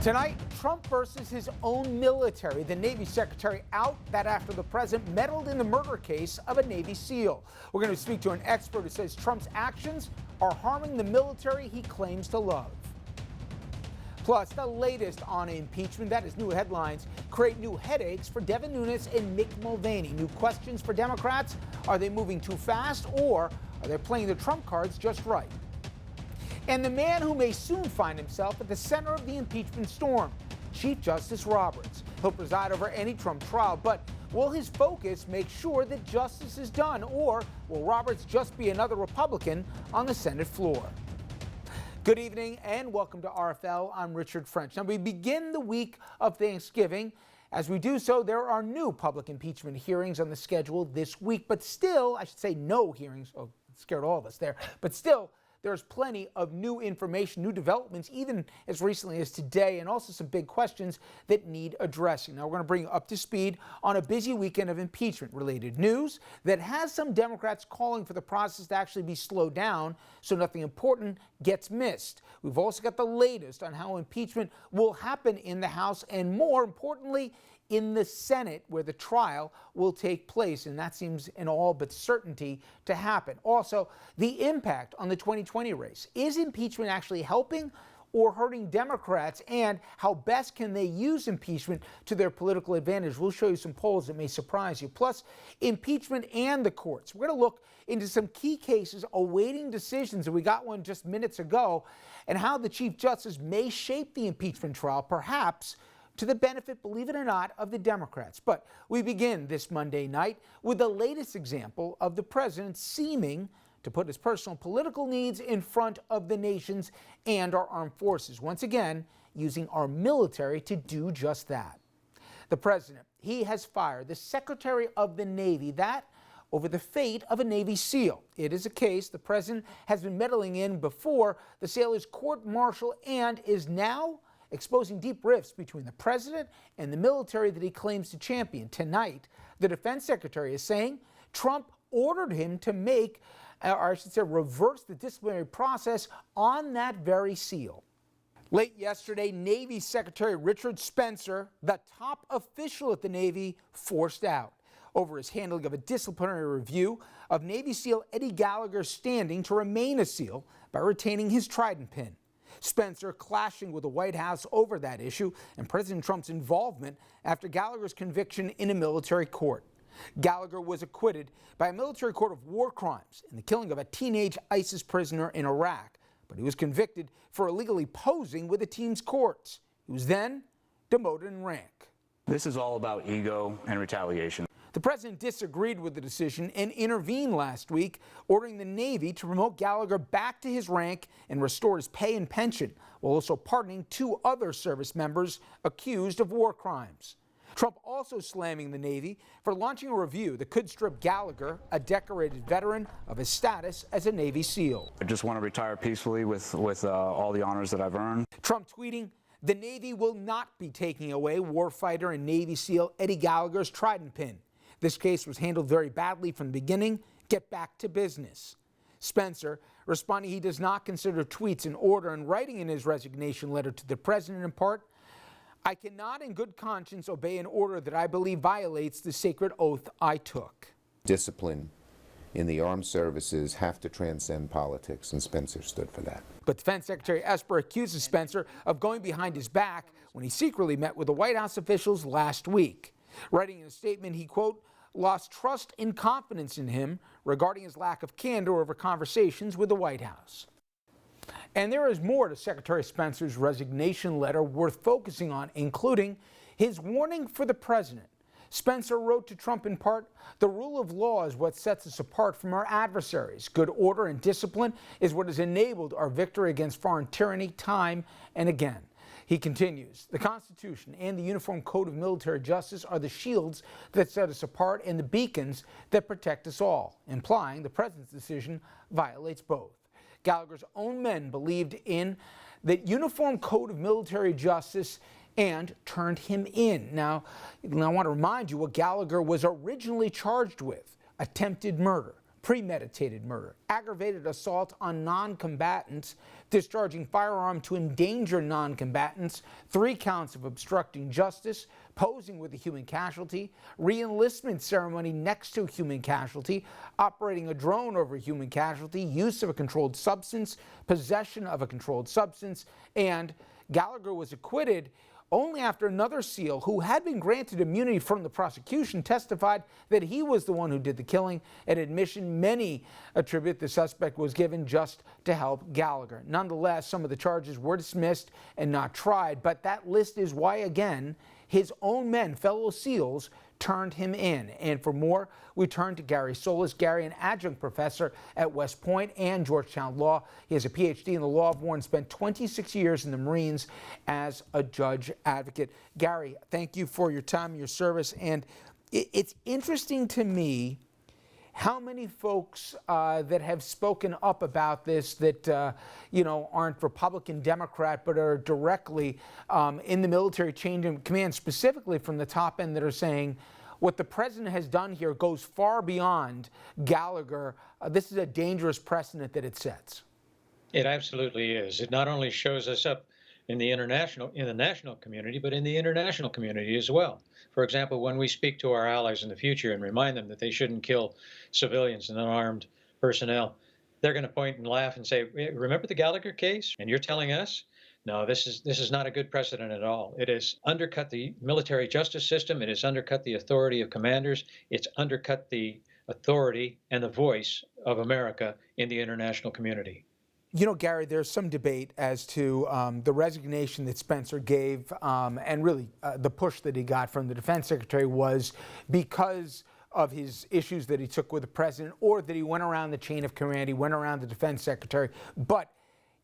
Tonight, Trump versus his own military. The Navy Secretary out that after the president meddled in the murder case of a Navy SEAL. We're going to speak to an expert who says Trump's actions are harming the military he claims to love. Plus, the latest on impeachment. That is, new headlines create new headaches for Devin Nunes and Mick Mulvaney. New questions for Democrats. Are they moving too fast, or are they playing the Trump cards just right? And the man who may soon find himself at the center of the impeachment storm, Chief Justice Roberts. He'll preside over any Trump trial, but will his focus make sure that justice is done, or will Roberts just be another Republican on the Senate floor? Good evening and welcome to RFL. I'm Richard French. Now, we begin the week of Thanksgiving. As we do so, there are new public impeachment hearings on the schedule this week, but still, I should say no hearings. Oh, it scared all of us there. But still, there's plenty of new information, new developments, even as recently as today, and also some big questions that need addressing. Now, we're going to bring you up to speed on a busy weekend of impeachment-related news that has some Democrats calling for the process to actually be slowed down so nothing important gets missed. We've also got the latest on how impeachment will happen in the House and, more importantly, in the Senate, where the trial will take place, and that seems in all but certainty to happen. Also, the impact on the 2020 race. Is impeachment actually helping or hurting Democrats, and how best can they use impeachment to their political advantage? We'll show you some polls that may surprise you. Plus, impeachment and the courts. We're going to look into some key cases awaiting decisions, and we got one just minutes ago, and how the Chief Justice may shape the impeachment trial, perhaps to the benefit, believe it or not, of the Democrats. But we begin this Monday night with the latest example of the president seeming to put his personal political needs in front of the nation's and our armed forces, once again using our military to do just that. The president, he has fired the Secretary of the Navy, that over the fate of a Navy SEAL. It is a case the president has been meddling in before the sailors court-martial and is now exposing deep rifts between the president and the military that he claims to champion. Tonight, the defense secretary is saying Trump ordered him to make, or I should say, reverse the disciplinary process on that very SEAL. Late yesterday, Navy Secretary Richard Spencer, the top official at the Navy, forced out over his handling of a disciplinary review of Navy SEAL Eddie Gallagher's standing to remain a SEAL by retaining his trident pin. Spencer clashing with the White House over that issue and President Trump's involvement after Gallagher's conviction in a military court. Gallagher was acquitted by a military court of war crimes in the killing of a teenage ISIS prisoner in Iraq, but he was convicted for illegally posing with the team's courts. He was then demoted in rank. This is all about ego and retaliation. The president disagreed with the decision and intervened last week, ordering the Navy to promote Gallagher back to his rank and restore his pay and pension, while also pardoning 2 other service members accused of war crimes. Trump also slamming the Navy for launching a review that could strip Gallagher, a decorated veteran, of his status as a Navy SEAL. I just want to retire peacefully with all the honors that I've earned. Trump tweeting, "The Navy will not be taking away warfighter and Navy SEAL Eddie Gallagher's trident pin. This case was handled very badly from the beginning. Get back to business." Spencer responding he does not consider tweets in order and writing in his resignation letter to the president in part, "I cannot in good conscience obey an order that I believe violates the sacred oath I took." Discipline in the armed services have to transcend politics, and Spencer stood for that. But Defense Secretary Esper accuses Spencer of going behind his back when he secretly met with the White House officials last week. Writing in a statement, he, quote, lost trust and confidence in him regarding his lack of candor over conversations with the White House. And there is more to Secretary Spencer's resignation letter worth focusing on, including his warning for the president. Spencer wrote to Trump in part, "The rule of law is what sets us apart from our adversaries. Good order and discipline is what has enabled our victory against foreign tyranny time and again." He continues, "The Constitution and the Uniform Code of Military Justice are the shields that set us apart and the beacons that protect us all," implying the president's decision violates both. Gallagher's own men believed in the Uniform Code of Military Justice and turned him in. Now, I want to remind you what Gallagher was originally charged with: attempted murder. premeditated murder, aggravated assault on non-combatants, discharging firearm to endanger non-combatants, 3 counts of obstructing justice, posing with a human casualty, re-enlistment ceremony next to a human casualty, operating a drone over a human casualty, use of a controlled substance, possession of a controlled substance, and Gallagher was acquitted only after another SEAL, who had been granted immunity from the prosecution, testified that he was the one who did the killing, an admission many attribute the suspect was given just to help Gallagher. Nonetheless, some of the charges were dismissed and not tried, but that list is why, again, his own men, fellow SEALs, turned him in. And for more, we turn to Gary Solis. Gary, an adjunct professor at West Point and Georgetown Law. He has a PhD in the law of war and spent 26 years in the Marines as a judge advocate. Gary, thank you for your time and your service. And it's interesting to me how many folks that have spoken up about this that, aren't Republican, Democrat, but are directly in the military chain of command, specifically from the top end, that are saying what the president has done here goes far beyond Gallagher. This is a dangerous precedent that it sets. It absolutely is. It not only shows us up in the national community, but in the international community as well. For example, when we speak to our allies in the future and remind them that they shouldn't kill civilians and unarmed personnel, they're going to point and laugh and say, remember the Gallagher case? And you're telling us? No, this is not a good precedent at all. It has undercut the military justice system. It has undercut the authority of commanders. It's undercut the authority and the voice of America in the international community. You know, Gary, there's some debate as to the resignation that Spencer gave, and really the push that he got from the defense secretary was because of his issues that he took with the president, or that he went around the chain of command, he went around the defense secretary. But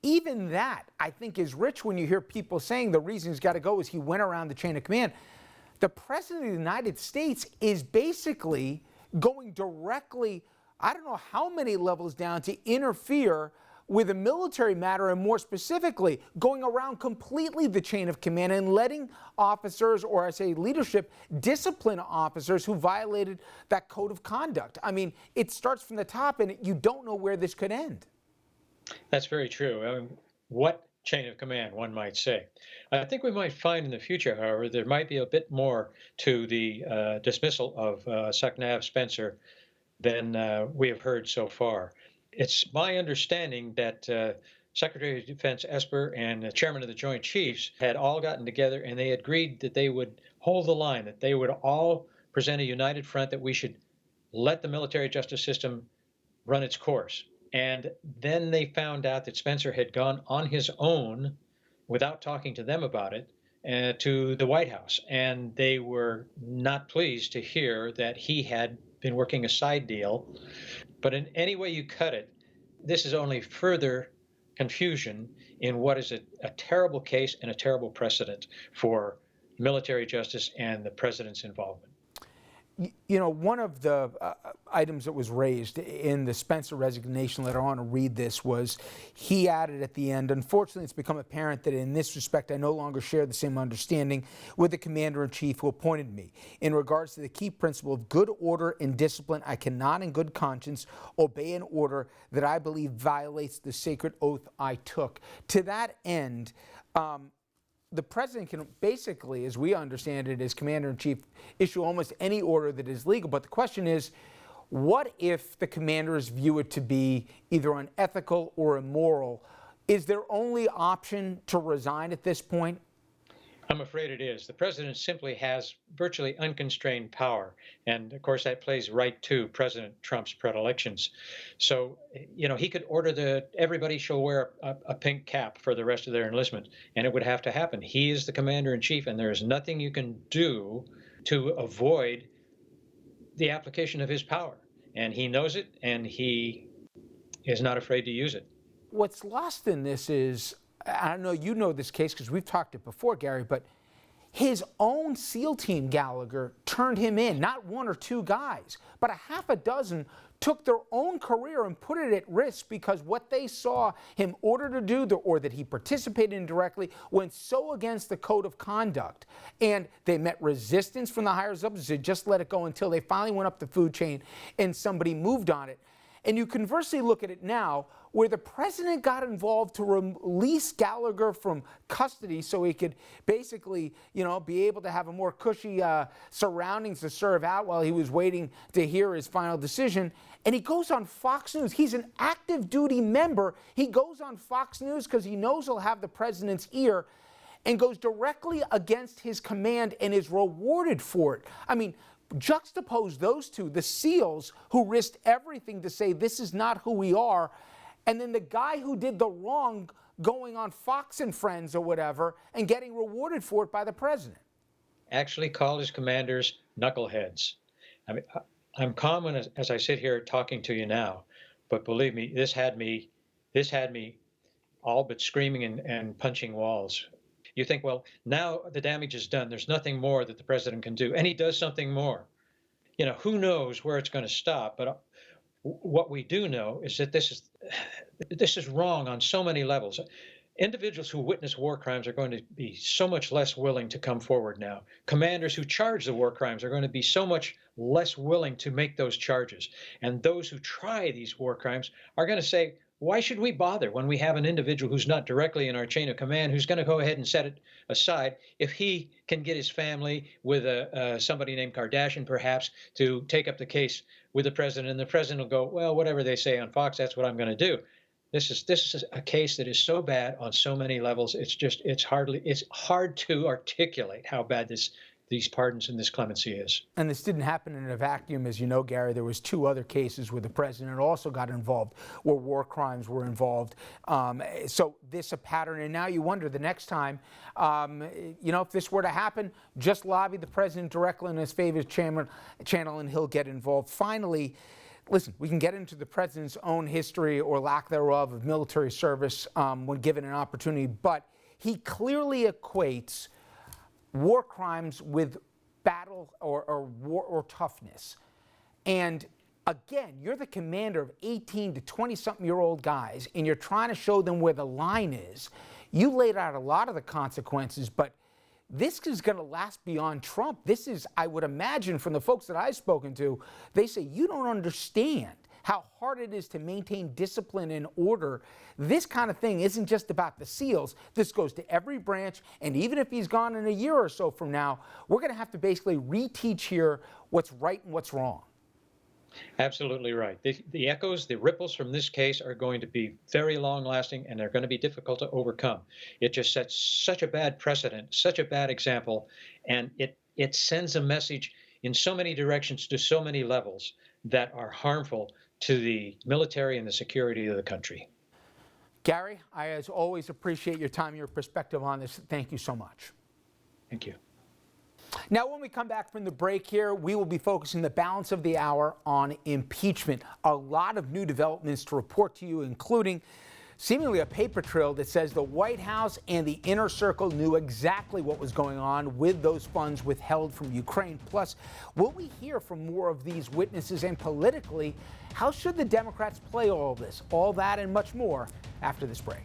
even that, I think, is rich when you hear people saying the reason he's got to go is he went around the chain of command. The president of the United States is basically going directly, I don't know how many levels down, to interfere with a military matter, and more specifically, going around completely the chain of command and letting officers, or I say leadership, discipline officers who violated that code of conduct. I mean, it starts from the top, and you don't know where this could end. That's very true. What chain of command, one might say. I think we might find in the future, however, there might be a bit more to the dismissal of Secnav Spencer than we have heard so far. It's my understanding that Secretary of Defense Esper and the Chairman of the Joint Chiefs had all gotten together and they agreed that they would hold the line, that they would all present a united front, that we should let the military justice system run its course. And then they found out that Spencer had gone on his own without talking to them about it to the White House. And they were not pleased to hear that he had been working a side deal. But in any way you cut it, this is only further confusion in what is a terrible case and a terrible precedent for military justice and the president's involvement. You know, one of the items that was raised in the Spencer resignation letter, I want to read this, was he added at the end, unfortunately, it's become apparent that in this respect, I no longer share the same understanding with the commander-in-chief who appointed me. In regards to the key principle of good order and discipline, I cannot in good conscience obey an order that I believe violates the sacred oath I took. To that end, the president can basically, as we understand it, as commander-in-chief, issue almost any order that is legal. But the question is, what if the commanders view it to be either unethical or immoral? Is their only option to resign at this point? I'm afraid it is. The president simply has virtually unconstrained power. And of course, that plays right to President Trump's predilections. So, he could order that everybody shall wear a pink cap for the rest of their enlistment, and it would have to happen. He is the commander in chief, and there is nothing you can do to avoid the application of his power. And he knows it, and he is not afraid to use it. What's lost in this is, I don't know, you know this case because we've talked it before, Gary, but his own SEAL team, Gallagher, turned him in. Not one or two guys, but a half a dozen took their own career and put it at risk because what they saw him ordered to do, or that he participated in directly, went so against the code of conduct. And they met resistance from the higher ups. They just let it go until they finally went up the food chain and somebody moved on it. And you conversely look at it now, where the president got involved to release Gallagher from custody so he could basically, be able to have a more cushy surroundings to serve out while he was waiting to hear his final decision. And he goes on Fox News. He's an active duty member. He goes on Fox News because he knows he'll have the president's ear, and goes directly against his command and is rewarded for it. I mean, juxtapose those two, the SEALs who risked everything to say this is not who we are, and then the guy who did the wrong going on Fox and Friends or whatever and getting rewarded for it by the president. Actually called his commanders knuckleheads. I mean, I'm calm as I sit here talking to you now, but believe me, this had me all but screaming and punching walls. You think, well, now the damage is done. There's nothing more that the president can do. And he does something more. Who knows where it's going to stop? But what we do know is that this is wrong on so many levels. Individuals who witness war crimes are going to be so much less willing to come forward now. Commanders who charge the war crimes are going to be so much less willing to make those charges. And those who try these war crimes are going to say, why should we bother when we have an individual who's not directly in our chain of command who's going to go ahead and set it aside if he can get his family with somebody named Kardashian perhaps to take up the case with the president, and the president will go, well, whatever they say on Fox, that's what I'm going to do. This is a case that is so bad on so many levels. It's hard to articulate how bad these pardons and this clemency is. And this didn't happen in a vacuum, as you know, Gary. There was 2 other cases where the president also got involved, where war crimes were involved. So this a pattern, and now you wonder the next time, if this were to happen, just lobby the president directly in his favorite channel and he'll get involved. Finally, listen, we can get into the president's own history or lack thereof of military service when given an opportunity, but he clearly equates war crimes with battle or war or toughness. And again, you're the commander of 18 to 20-something-year-old guys, and you're trying to show them where the line is. You laid out a lot of the consequences, but this is going to last beyond Trump. This is, I would imagine, from the folks that I've spoken to, they say, you don't understand how hard it is to maintain discipline and order. This kind of thing isn't just about the SEALs. This goes to every branch, and even if he's gone in a year or so from now, we're going to have to basically reteach here what's right and what's wrong. Absolutely right. The echoes, the ripples from this case are going to be very long-lasting, and they're going to be difficult to overcome. It just sets such a bad precedent, such a bad example, and it sends a message in so many directions to so many levels that are harmful to the military and the security of the country. Gary, I as always appreciate your time, your perspective on this. Thank you so much. Thank you. Now, when we come back from the break here, we will be focusing the balance of the hour on impeachment. A lot of new developments to report to you, including seemingly a paper trail that says the White House and the inner circle knew exactly what was going on with those funds withheld from Ukraine. Plus, will we hear from more of these witnesses? And politically, how should the Democrats play all this? All that and much more after this break.